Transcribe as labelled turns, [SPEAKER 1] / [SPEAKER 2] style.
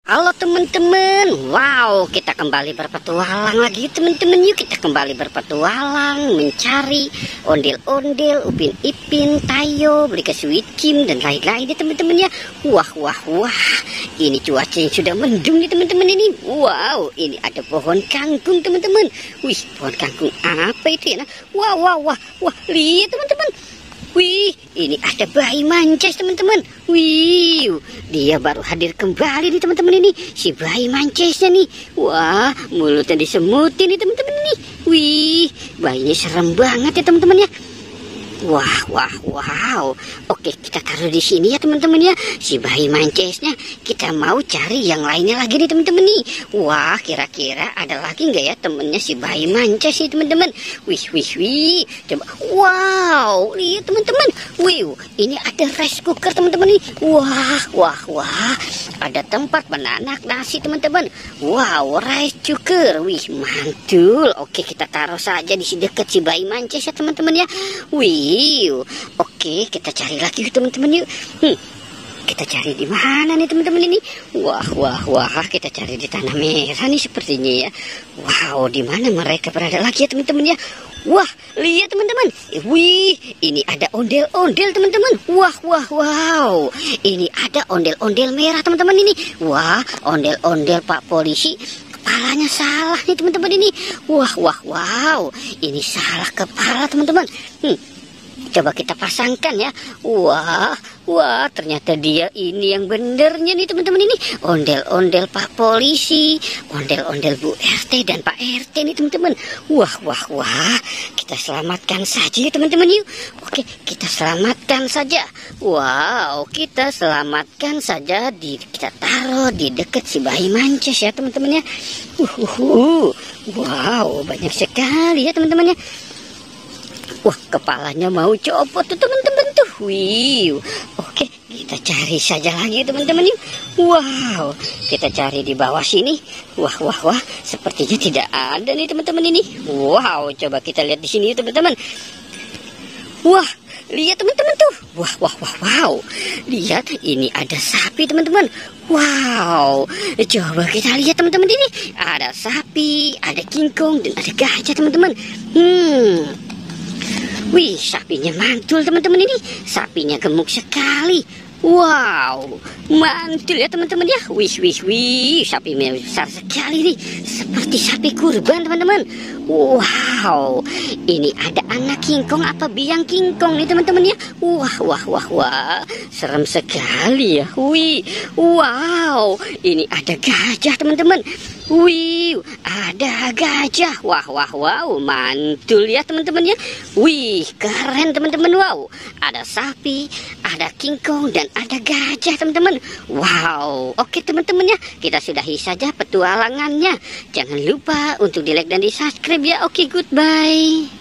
[SPEAKER 1] Halo teman-teman, wow, kita kembali berpetualang lagi teman-teman. Yuk kita kembali berpetualang mencari ondel-ondel, Upin Ipin, Tayo, Blika Sweet Kim dan lain-lain ya teman-teman ya. Wah, ini cuaca yang sudah mendung nih teman-teman ini. Wow, ini ada pohon kangkung teman-teman. Wih, pohon kangkung apa itu ya? Nah, wah, lihat teman-teman. Wih, ini ada bayi mancis teman-teman. Wih, dia baru hadir kembali nih teman-teman ini. Si bayi mancisnya nih. Wah, mulutnya disemutin nih teman-teman ini. Wih, bayinya serem banget ya teman-teman ya. Wow. Oke, kita taruh di sini ya teman-teman ya. Si bayi mancisnya kita mau cari yang lainnya lagi nih teman-teman nih. Wah, kira-kira ada lagi nggak ya temennya si bayi mancis nih teman-teman. Wih. Coba. Wow, lihat teman-teman. Wih, ini ada rice cooker teman-teman nih. Wah. Ada tempat menanak nasi teman-teman. Wow, rice cooker. Wih, mantul. Oke, kita taruh saja di dekat si bayi mancis ya teman-teman ya. Wih. Oke, kita cari lagi teman-teman yuk. Kita cari di mana nih teman-teman ini? Wah, kita cari di tanah merah nih sepertinya ya. Wow, di mana mereka berada lagi ya teman-teman ya? Wah, lihat teman-teman. Wih, ini ada ondel-ondel teman-teman. Wow. Ini ada ondel-ondel merah teman-teman ini. Wah, ondel-ondel Pak Polisi. Kepalanya salah nih teman-teman ini. Wow. Ini salah kepala teman-teman. Coba kita pasangkan ya. Wah, ternyata dia ini yang benernya nih teman-teman ini. Ondel-ondel Pak Polisi, ondel-ondel Bu RT dan Pak RT nih teman-teman. Wah. Kita selamatkan saja ya teman-teman yuk. Oke, kita selamatkan saja. Wow, kita selamatkan saja. Kita taruh di dekat si bayi mancis ya teman-teman ya. Wow, banyak sekali ya teman-teman ya. Wah, kepalanya mau copot tuh teman-teman tuh. Wih. Oke, kita cari saja lagi teman-teman yuk. Wow, kita cari di bawah sini. Wah. Sepertinya tidak ada nih teman-teman ini. Wow, coba kita lihat di sini teman-teman. Wah, lihat teman-teman tuh. Wow. Lihat, ini ada sapi teman-teman. Wow, coba kita lihat teman-teman ini. Ada sapi, ada kingkong dan ada gajah teman-teman. Wih, sapinya mantul teman-teman ini. Sapinya gemuk sekali. Wow, mantul ya teman-teman ya. Wih, sapinya besar sekali nih. Seperti sapi kurban teman-teman. Wow, ini ada anak kingkong apa biang kingkong nih teman-teman ya. Wah, serem sekali ya. Wih, wow, ini ada gajah teman-teman. Wih, ada gajah. Wow, mantul ya teman-teman ya. Wih, keren teman-teman. Wow, ada sapi, ada kingkong dan ada gajah teman-teman. Wow, oke teman-teman ya. Kita sudahi saja petualangannya. Jangan lupa untuk di like dan di subscribe ya. Oke, goodbye.